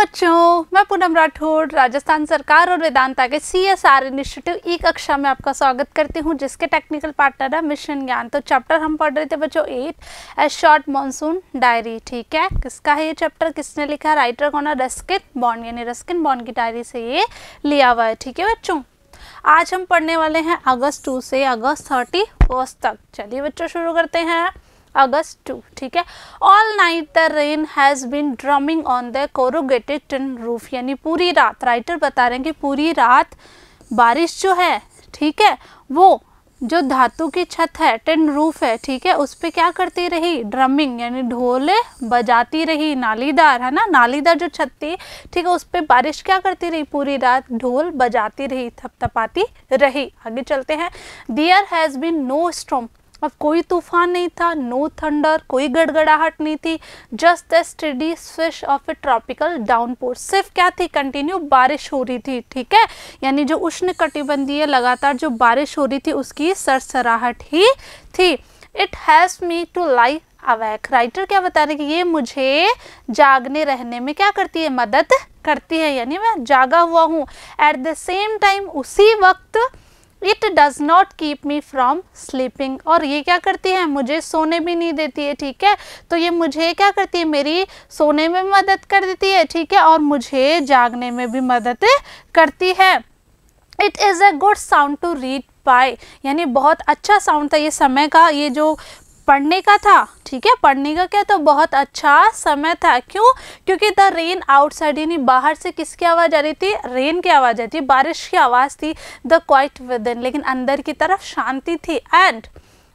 बच्चों, मैं पूनम राठौड़ राजस्थान सरकार और वेदांता के CSR इनिशिएटिव ई कक्षा में आपका स्वागत करती हूँ, जिसके टेक्निकल पार्टनर है मिशन ज्ञान। तो चैप्टर हम पढ़ रहे थे बच्चों 8 ए शॉर्ट मॉनसून डायरी। ठीक है, किसका है ये चैप्टर, किसने लिखा है? राइटर कौन है? रस्किन बॉन्ड, यानी रस्किन बॉन्ड की डायरी से ये लिया हुआ है। ठीक है बच्चों, आज हम पढ़ने वाले हैं अगस्त 2 से अगस्त 31 तक। चलिए बच्चों शुरू करते हैं। अगस्त 2, ठीक है। All night the rain has been drumming on the corrugated tin roof, यानी पूरी रात, राइटर बता रहे हैं कि पूरी रात बारिश जो है, ठीक है, वो जो धातु की छत है, टिन रूफ है, ठीक है, उस पर क्या करती रही? ड्रमिंग, यानी ढोल बजाती रही। नालीदार है ना, नालीदार जो छत थी, ठीक है, उस पर बारिश क्या करती रही? पूरी रात ढोल बजाती रही, थपथपाती रही। आगे चलते हैं। There has been no storm, अब कोई तूफान नहीं था, नो थंडर, कोई गड़गड़ाहट नहीं थी, just the steady swish of A tropical downpour, सिर्फ क्या थी? कंटिन्यू बारिश हो रही थी। ठीक है, यानी जो उष्ण कटिबंधीय लगातार जो बारिश हो रही थी उसकी सरसराहट ही थी। It has me to lie awake, writer क्या बता रहे कि ये मुझे जागने रहने में क्या करती है? मदद करती है, यानी मैं जागा हुआ हूँ। एट द सेम टाइम, उसी वक्त, it does not keep me from sleeping, और ये क्या करती है? मुझे सोने भी नहीं देती है। ठीक है, तो ये मुझे क्या करती है? मेरी सोने में मदद कर देती है, ठीक है, और मुझे जागने में भी मदद करती है। It is a good sound to read by, यानी बहुत अच्छा साउंड था ये समय का, ये जो पढ़ने का था, ठीक है, पढ़ने का क्या तो बहुत अच्छा समय था। क्यों? क्योंकि द रेन आउटसाइड, यानी बाहर से किसकी आवाज़ आ रही थी? रेन की आवाज़ आ रही थी, बारिश की आवाज़ थी। द क्वाइट विद इन, लेकिन अंदर की तरफ शांति थी। And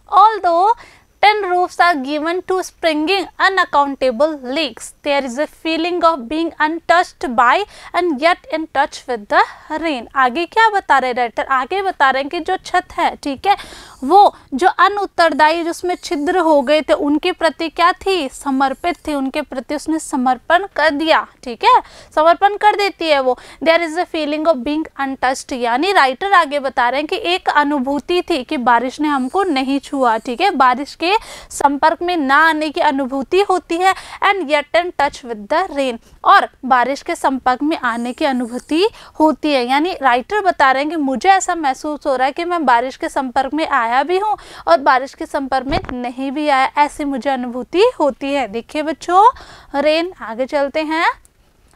although tin roofs are given to springing unaccountable leaks, there is a feeling of being untouched by and yet in touch with the rain। आगे क्या बता रहे राइटर? आगे बता रहे हैं कि जो छत है, ठीक है, वो जो अनउत्तरदायी जिसमें छिद्र हो गए थे उनके प्रति क्या थी? समर्पित थी, उनके प्रति उसने समर्पण कर दिया। ठीक है, समर्पण कर देती है वो। There is a feeling of being untouched, यानी राइटर आगे बता रहे हैं कि एक अनुभूति थी कि बारिश ने हमको नहीं छुआ। ठीक है, बारिश के संपर्क में ना आने की अनुभूति होती है। And yet in touch with the rain, और बारिश के संपर्क में आने की अनुभूति होती है। यानी राइटर बता रहे हैं कि मुझे ऐसा महसूस हो रहा है कि मैं बारिश के संपर्क में आया भी हूँ और बारिश के संपर्क में नहीं भी आया, ऐसी मुझे अनुभूति होती है। देखिए बच्चों, रेन, आगे चलते हैं।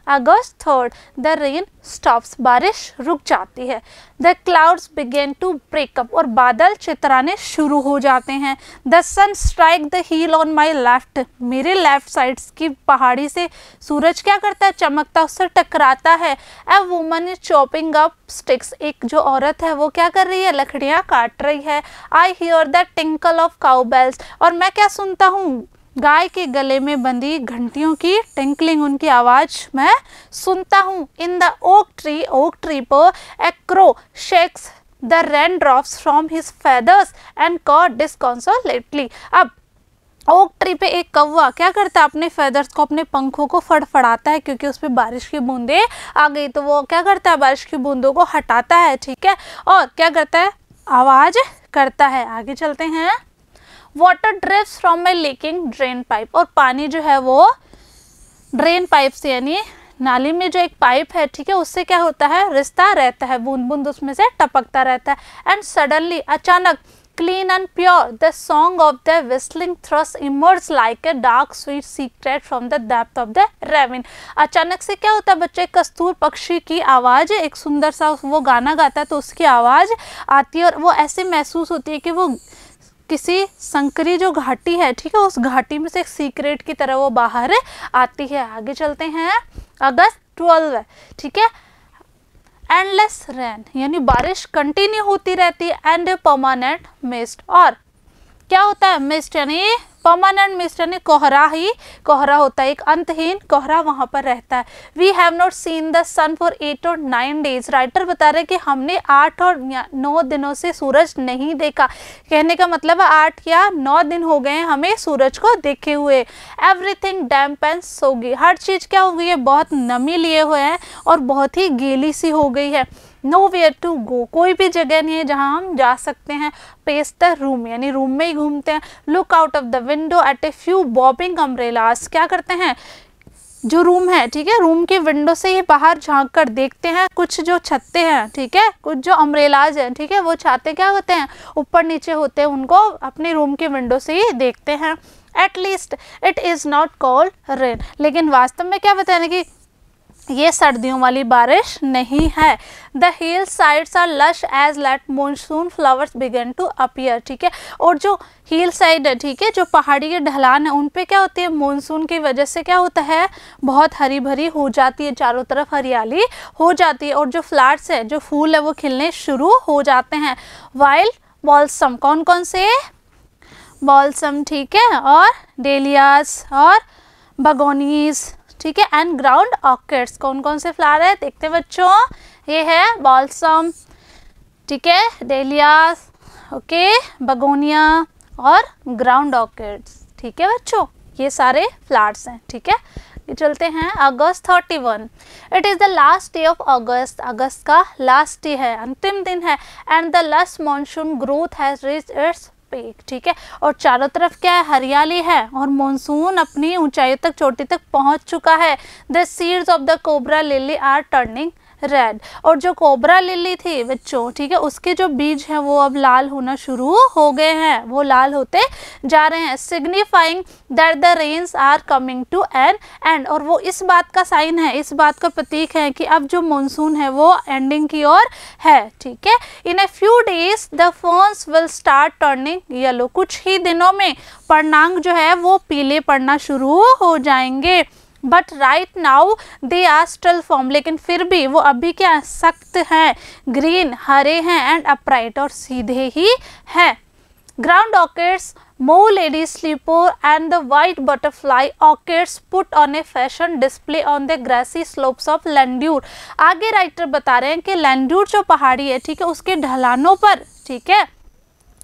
अगस्त 3, द रेन स्टॉप्स, बारिश रुक जाती है। The clouds begin to break up, और बादल चितराने शुरू हो जाते हैं। The sun strike the hill on my left, मेरे लेफ्ट साइड की पहाड़ी से सूरज क्या करता है? चमकता, उससे टकराता है। A woman is chopping up sticks, एक जो औरत है वो क्या कर रही है? लकड़ियाँ काट रही है। I hear the tinkle of cow bells, और मैं क्या सुनता हूँ? गाय के गले में बंधी घंटियों की टिंकलिंग, उनकी आवाज मैं सुनता हूँ। इन द ओक ट्री पर a crow shakes the rain drops from his feathers and caw disconsolately. अब ओक ट्री पे एक कौवा क्या करता है? अपने फेदर्स को, अपने पंखों को फड़फड़ाता है, क्योंकि उस पर बारिश की बूंदें आ गई, तो वो क्या करता है? बारिश की बूंदों को हटाता है। ठीक है, और क्या करता है? आवाज करता है। आगे चलते हैं। Water drips from my leaking drain pipe, और पानी जो है वो ड्रेन पाइप से, यानी नाली में जो एक पाइप है, ठीक है, उससे क्या होता है? रिश्ता रहता है, बूंद बूंद उसमें से टपकता रहता है। एंड सडनली, अचानक, clean and pure the song of the whistling thrush emerge like a dark sweet secret from the depth of the ravine. अचानक से क्या होता है बच्चे? कस्तूर पक्षी की आवाज़, एक सुंदर सा वो गाना गाता है तो उसकी आवाज़ आती है, और वो ऐसे महसूस होती है कि वो किसी संकरी जो घाटी है, ठीक है, उस घाटी में से एक सीक्रेट की तरह वो बाहर आती है। आगे चलते हैं। अगस्त 12, ठीक है। एंडलेस रेन, यानी बारिश कंटिन्यू होती रहती है। एंड परमानेंट मिस्ट, और क्या होता है? मिस्ट, यानी परमानेंट मिस्ट, यानी कोहरा ही कोहरा होता है, एक अंतहीन कोहरा वहाँ पर रहता है। We have not seen the sun for 8 और 9 डेज, राइटर बता रहे हैं कि हमने 8 और 9 दिनों से सूरज नहीं देखा। कहने का मतलब है 8 या 9 दिन हो गए हमें सूरज को देखे हुए। एवरीथिंग डैम्प एंड सोगी, हर चीज़ क्या हो गई है? बहुत नमी लिए हुए हैं और बहुत ही गीली सी हो गई है। नो वेयर टू गो, कोई भी जगह नहीं है जहाँ हम जा सकते हैं। पेस द रूम, यानी रूम में ही घूमते हैं। Look out of the window at a few bobbing umbrellas, क्या करते हैं? जो रूम है, ठीक है, रूम के विंडो से ये बाहर झांक कर देखते हैं, कुछ जो छत्ते हैं, ठीक है, कुछ जो अम्ब्रेलाज हैं, ठीक है, वो छाते क्या होते हैं, ऊपर नीचे होते हैं, उनको अपने रूम के विंडो से ही देखते हैं। At least it is not called rain, लेकिन वास्तव में क्या बताने कि ये सर्दियों वाली बारिश नहीं है। The hill sides are lush as late monsoon flowers begin to appear, ठीक है, और जो हिल साइड है, ठीक है, जो पहाड़ी के ढलान है, उन पे क्या होती है, मानसून की वजह से क्या होता है, बहुत हरी भरी हो जाती है, चारों तरफ हरियाली हो जाती है, और जो फ्लावर्स है, जो फूल है, वो खिलने शुरू हो जाते हैं। वाइल बॉल्सम, कौन कौन से, बॉल्सम, ठीक है, और डेलियास और बगोनीज, ठीक है, एंड ग्राउंड ऑर्किड्स, कौन कौन से फ्लावर है देखते हैं बच्चों, ये है बॉल्सम, ठीक है, डेलियास, ओके, बगोनिया और ग्राउंड ऑर्किड्स, ठीक है बच्चों, ये सारे फ्लावर्स हैं, ठीक है। ये चलते हैं अगस्त 31, it is the last day of August, अगस्त का लास्ट डे है, अंतिम दिन है, and the last monsoon growth has reached its peak, ठीक है, और चारों तरफ क्या है, हरियाली है, और मानसून अपनी ऊंचाई तक, चोटी तक पहुंच चुका है। The seeds of the cobra lily are turning red, और जो कोबरा लिली थी बच्चों, ठीक है, उसके जो बीज हैं वो अब लाल होना शुरू हो गए हैं, वो लाल होते जा रहे हैं। Signifying that the rains are coming to an end, और वो इस बात का साइन है, इस बात का प्रतीक है कि अब जो मानसून है वो एंडिंग की ओर है, ठीक है। In a few days the ferns will start turning yellow, कुछ ही दिनों में पर्णांग जो है वो पीले पड़ना शुरू हो जाएंगे। But right now they are still form, लेकिन फिर भी वो अभी क्या सख्त हैं, ग्रीन, हरे हैं, एंड अपराइट, और सीधे ही हैं। Ground orchids, more lady slipper and the white butterfly orchids put on a fashion display on the grassy slopes of Landour. आगे राइटर बता रहे हैं कि लैंड्यूर जो पहाड़ी है, ठीक है, उसके ढलानों पर, ठीक है,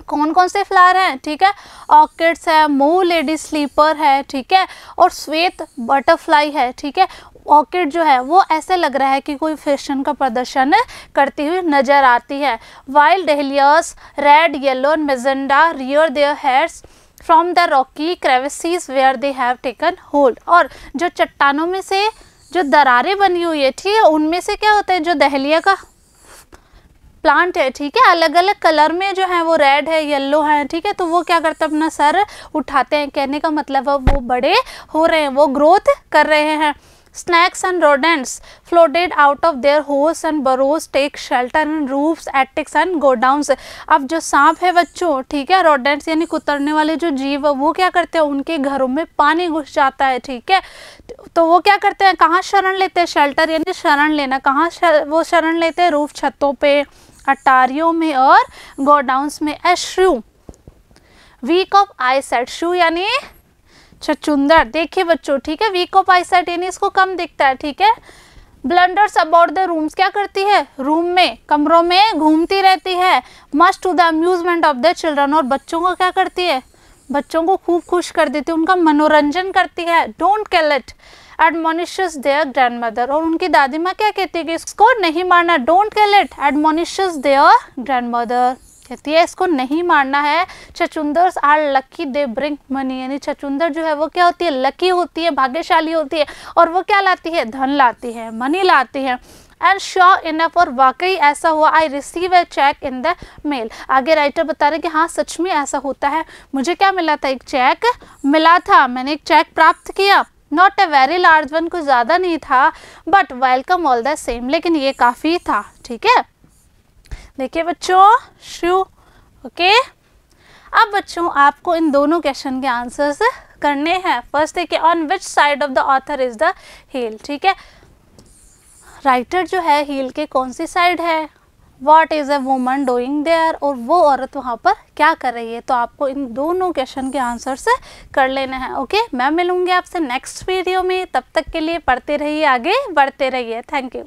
कौन कौन से फ्लावर हैं, ठीक है, ऑर्किड्स है, मोर लेडी स्लीपर है, ठीक है, और श्वेत बटरफ्लाई है, ठीक है। ऑर्किड जो है वो ऐसे लग रहा है कि कोई फैशन का प्रदर्शन करती हुई नजर आती है। Wild dahlias red, yellow and magenta rear their heads from the rocky crevices where they have taken hold, और जो चट्टानों में से जो दरारें बनी हुई है, ठीक है, उनमें से क्या होता है, जो दहलिया का प्लांट है, ठीक है, अलग अलग कलर में जो है वो रेड है, येलो है, ठीक है, तो वो क्या करते हैं, अपना सर उठाते हैं, कहने का मतलब है वो बड़े हो रहे हैं, वो ग्रोथ कर रहे हैं। Snakes and rodents floated out of their holes and burrows take shelter in roofs, attics and godowns। अब जो सांप है बच्चों, ठीक है, rodents यानी कुतरने वाले जो जीव है, वो क्या करते हैं, उनके घरों में पानी घुस जाता है, ठीक है, तो वो क्या करते हैं, कहाँ शरण लेते हैं, शेल्टर यानी शरण लेना, कहाँ वो शरण लेते हैं, रूफ, छतों पे, अटारियों में और गोडाउन्स में। ए श्रू, वीक ऑफ आई साइट, शू यानी छछूंदर, देखिए बच्चों, ठीक है, वीक ऑफ आई साइट यानी इसको कम दिखता है, ठीक है। ब्लंडर्स अबाउट द रूम्स, क्या करती है, रूम में, कमरों में घूमती रहती है। Much to the amusement of the children, और बच्चों को क्या करती है, बच्चों को खूब खुश कर देती है, उनका मनोरंजन करती है। Don't kill it admonishes their grandmother, और उनकी दादी माँ क्या कहती है कि इसको नहीं मारना, don't kill it admonishes their grandmother, कहती है इसको नहीं मारना है। छछूंदर्स are lucky they bring money, यानी छछूंदर जो है वो क्या होती है, लकी होती है, भाग्यशाली होती है, और वो क्या लाती है, धन लाती है, मनी लाती है। एंड श्योर इनफ, और वाकई ऐसा हुआ, I receive a cheque in the mail. आगे राइटर बता रहे कि हाँ सच में ऐसा होता है, मुझे क्या मिला था, एक चेक मिला था, मैंने एक चेक प्राप्त किया। Not a very large one, कुछ ज़्यादा नहीं था, but welcome all the same, लेकिन ये काफ़ी था, ठीक है। देखिए बच्चों, शू, ओके। अब बच्चों आपको इन दोनों क्वेश्चन के आंसर्स करने हैं। फर्स्ट देखिए, on which side of the author is the hill, ठीक है, राइटर जो है हील के कौन सी साइड है, what is a woman doing there, और वो औरत वहाँ पर क्या कर रही है। तो आपको इन दोनों क्वेश्चन के आंसर्स कर लेने हैं, ओके। मैं मिलूंगी आपसे नेक्स्ट वीडियो में, तब तक के लिए पढ़ते रहिए, आगे बढ़ते रहिए, थैंक यू।